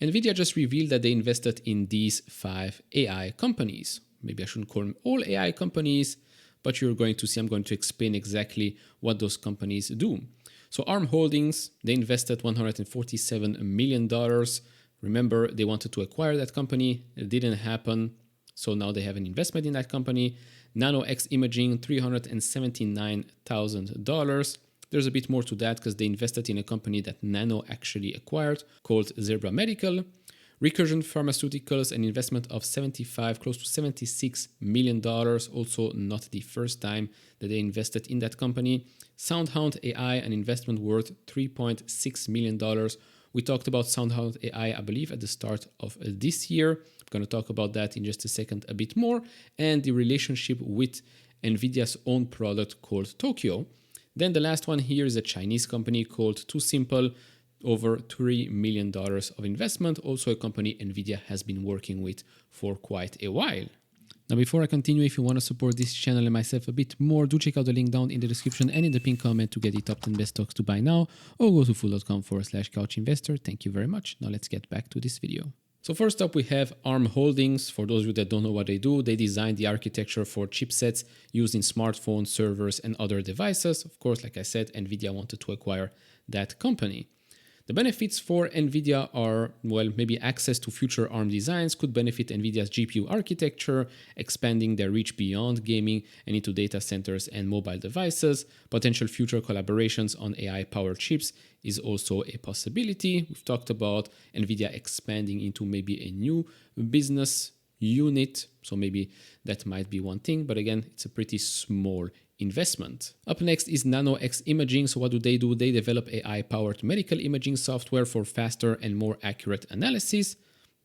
Nvidia just revealed that they invested in these 5 AI companies. Maybe I shouldn't call them all AI companies, but you're going to see, I'm going to explain exactly what those companies do. So ARM Holdings, they invested $147 million. Remember, they wanted to acquire that company. It didn't happen. So now they have an investment in that company. Nano X Imaging, $379,000. There's a bit more to that because they invested in a company that Nano actually acquired called Zebra Medical. Recursion Pharmaceuticals, an investment of close to $76 million. Also not the first time that they invested in that company. Soundhound AI, an investment worth $3.6 million. We talked about Soundhound AI, I believe, at the start of this year. I'm going to talk about that in just a second a bit more. And the relationship with Nvidia's own product called Tokyo. Then the last one here is a Chinese company called TuSimple, over $3 million of investment, also a company Nvidia has been working with for quite a while. Now, before I continue, if you want to support this channel and myself a bit more, do check out the link down in the description and in the pinned comment to get the top 10 best stocks to buy now, or go to fool.com/couchinvestor. Thank you very much. Now let's get back to this video. So first up, we have ARM Holdings. For those of you that don't know what they do, they design the architecture for chipsets used in smartphones, servers, and other devices. Of course, like I said, Nvidia wanted to acquire that company. The benefits for Nvidia are, well, maybe access to future ARM designs could benefit Nvidia's GPU architecture, expanding their reach beyond gaming and into data centers and mobile devices. Potential future collaborations on AI-powered chips is also a possibility. We've talked about Nvidia expanding into maybe a new business unit, so maybe that might be one thing, but again, it's a pretty small investment. Up next is Nano X Imaging. So what do? They develop AI-powered medical imaging software for faster and more accurate analysis.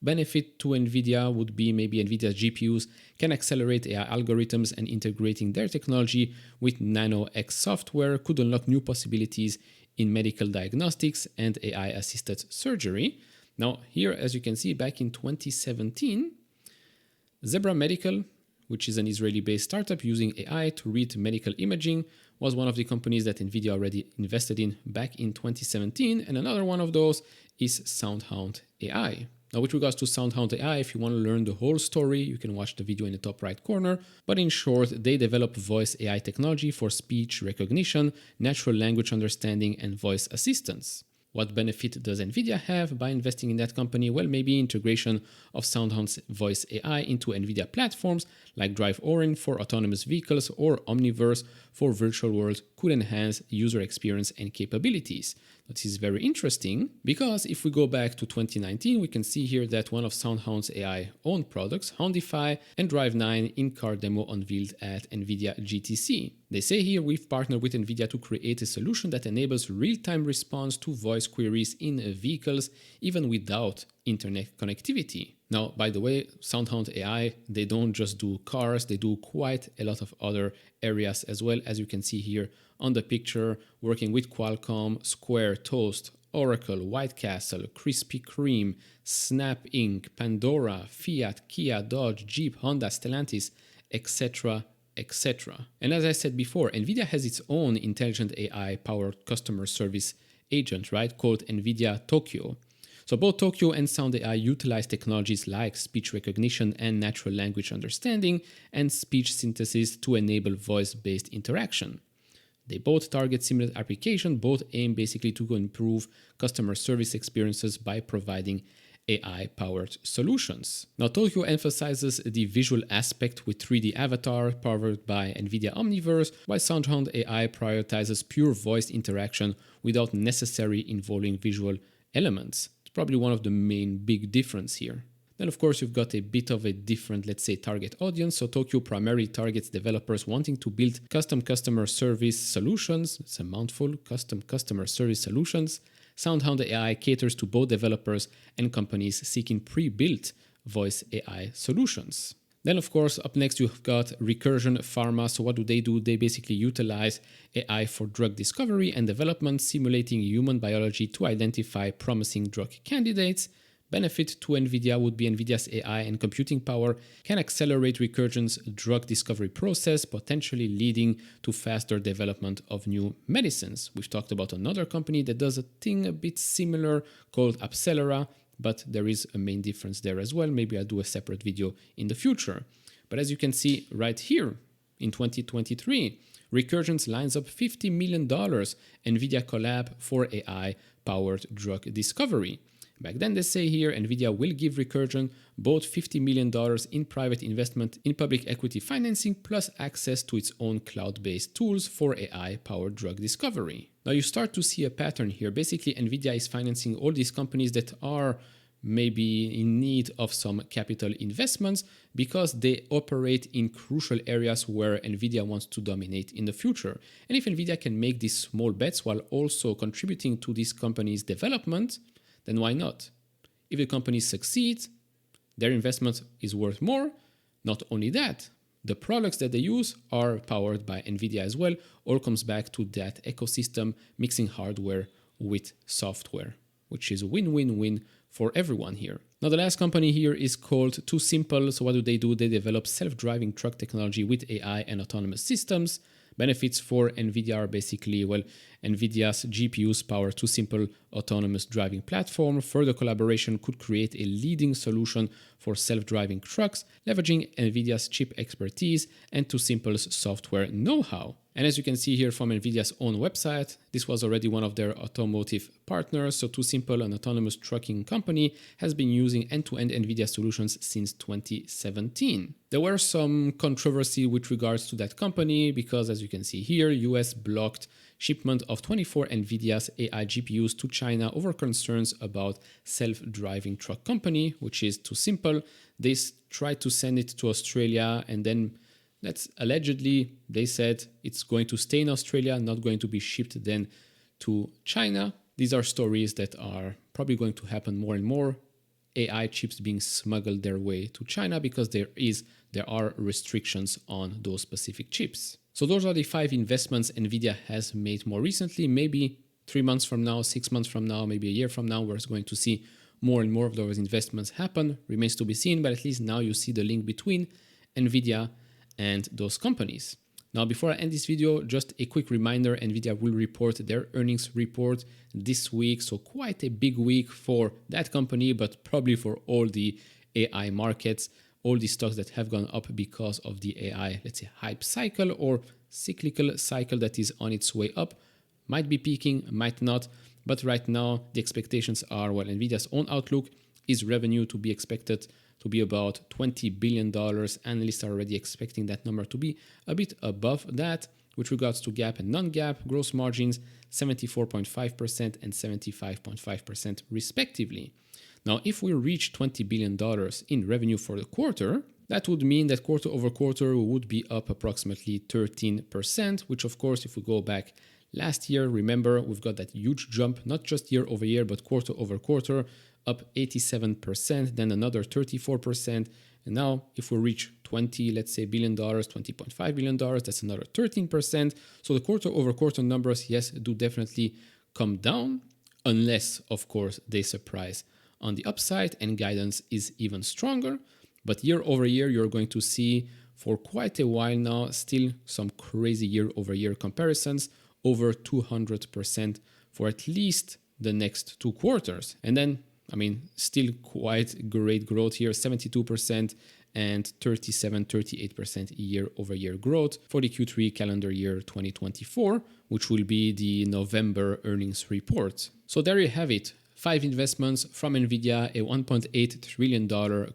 Benefit to Nvidia would be maybe Nvidia's GPUs can accelerate AI algorithms, and integrating their technology with Nano X software could unlock new possibilities in medical diagnostics and AI-assisted surgery. Now here, as you can see, back in 2017, Zebra Medical, which is an Israeli-based startup using AI to read medical imaging, was one of the companies that Nvidia already invested in back in 2017. And another one of those is Soundhound AI. Now, with regards to Soundhound AI, if you want to learn the whole story, you can watch the video in the top right corner. But in short, they develop voice AI technology for speech recognition, natural language understanding, and voice assistance. What benefit does Nvidia have by investing in that company? Well, maybe integration of Soundhound's voice AI into Nvidia platforms like Drive Orin for autonomous vehicles or Omniverse for virtual worlds could enhance user experience and capabilities. This is very interesting because if we go back to 2019, we can see here that one of Soundhound's AI owned products, Houndify and Drive 9 in-car demo unveiled at Nvidia GTC. They say here we've partnered with Nvidia to create a solution that enables real-time response to voice queries in vehicles even without internet connectivity. Now, by the way, Soundhound AI, they don't just do cars, they do quite a lot of other areas as well, as you can see here on the picture, working with Qualcomm, Square, Toast, Oracle, White Castle, Krispy Kreme, Snap Inc., Pandora, Fiat, Kia, Dodge, Jeep, Honda, Stellantis, etc., etc. And as I said before, Nvidia has its own intelligent AI-powered customer service agent, right, called Nvidia Tokyo. So both Tokyo and Sound AI utilize technologies like speech recognition and natural language understanding and speech synthesis to enable voice-based interaction. They both target similar applications, both aim basically to improve customer service experiences by providing AI-powered solutions. Now, Tokyo emphasizes the visual aspect with 3D avatar powered by NVIDIA Omniverse, while Soundhound AI prioritizes pure voice interaction without necessarily involving visual elements. It's probably one of the main big difference here. Then, of course, you've got a bit of a different, let's say, target audience. So Tokyo primarily targets developers wanting to build custom customer service solutions. It's a mouthful, custom customer service solutions. Soundhound AI caters to both developers and companies seeking pre-built voice AI solutions. Then, of course, up next, you've got Recursion Pharma. So what do? They basically utilize AI for drug discovery and development, simulating human biology to identify promising drug candidates. Benefit to NVIDIA would be NVIDIA's AI and computing power can accelerate Recursion's drug discovery process, potentially leading to faster development of new medicines. We've talked about another company that does a thing a bit similar called Apcellera but there is a main difference there as well. Maybe I'll do a separate video in the future. But as you can see right here, in 2023, Recursion lines up $50 million NVIDIA collab for AI-powered drug discovery. Back then, they say here, NVIDIA will give Recursion both $50 million in private investment in public equity financing plus access to its own cloud-based tools for AI-powered drug discovery. Now you start to see a pattern here. Basically, NVIDIA is financing all these companies that are maybe in need of some capital investments because they operate in crucial areas where NVIDIA wants to dominate in the future. And if NVIDIA can make these small bets while also contributing to these companies' development, then why not? If the companies succeed, their investment is worth more. Not only that, the products that they use are powered by NVIDIA as well. All comes back to that ecosystem, mixing hardware with software, which is win-win-win for everyone here. Now, the last company here is called TuSimple. So what do? They develop self-driving truck technology with AI and autonomous systems. Benefits for NVIDIA are basically, well, NVIDIA's GPUs power TuSimple autonomous driving platform. Further collaboration could create a leading solution for self-driving trucks, leveraging NVIDIA's chip expertise and TuSimple's software know-how. And as you can see here from NVIDIA's own website, this was already one of their automotive partners. So TuSimple, an autonomous trucking company, has been using end-to-end NVIDIA solutions since 2017. There were some controversy with regards to that company because, as you can see here, US blocked shipment of 24 NVIDIA's AI GPUs to China over concerns about self-driving truck company, which is TuSimple. They tried to send it to Australia, and then that's allegedly, they said it's going to stay in Australia, not going to be shipped then to China. These are stories that are probably going to happen more and more. AI chips being smuggled their way to China because there are restrictions on those specific chips. So those are the 5 investments NVIDIA has made more recently. Maybe 3 months from now, 6 months from now, maybe a year from now, we're going to see more and more of those investments happen. Remains to be seen, but at least now you see the link between NVIDIA and those companies. Now, before I end this video, just a quick reminder, NVIDIA will report their earnings report this week. So quite a big week for that company, but probably for all the AI markets, all the stocks that have gone up because of the AI, let's say, hype cycle or cyclical cycle that is on its way up. Might be peaking, might not. But right now, the expectations are, well, NVIDIA's own outlook is revenue to be expected to be about $20 billion. Analysts are already expecting that number to be a bit above that. With regards to GAAP and non-GAAP gross margins, 74.5% and 75.5% respectively. Now, if we reach $20 billion in revenue for the quarter, that would mean that quarter over quarter would be up approximately 13%, which of course, if we go back last year, remember, we've got that huge jump, not just year over year, but quarter over quarter, up 87%, then another 34%. And now if we reach let's say billion dollars, $20.5 billion, that's another 13%. So the quarter over quarter numbers, yes, do definitely come down, unless of course they surprise on the upside and guidance is even stronger. But year over year, you're going to see for quite a while now, still some crazy year over year comparisons, over 200% for at least the next 2 quarters. And then, I mean, still quite great growth here, 72% and 38% year over year growth for the Q3 calendar year 2024, which will be the November earnings report. So there you have it. 5 investments from NVIDIA, a $1.8 trillion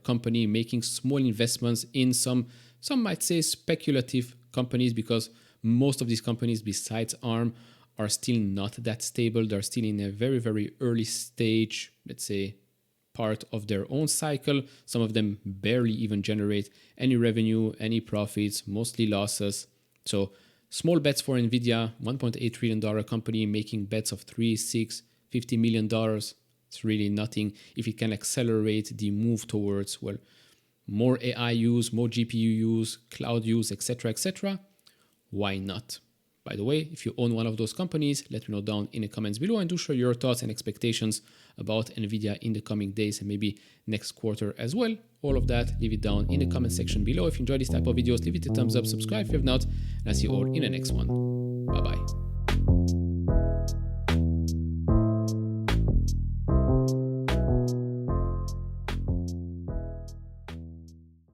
company making small investments in some might say speculative companies, because most of these companies besides ARM are still not that stable. They're still in a very, very early stage, let's say, part of their own cycle. Some of them barely even generate any revenue, any profits, mostly losses. So small bets for NVIDIA, $1.8 trillion company making bets of $3, $6, $50 million. It's really nothing. If it can accelerate the move towards, well, more AI use, more GPU use, cloud use, etc., why not? By the way, if you own one of those companies, let me know down in the comments below, and do share your thoughts and expectations about NVIDIA in the coming days and maybe next quarter as well. All of that, leave it down in the comment section below. If you enjoy this type of videos, leave it a thumbs up, subscribe if you have not, and I'll see you all in the next one. Bye-bye.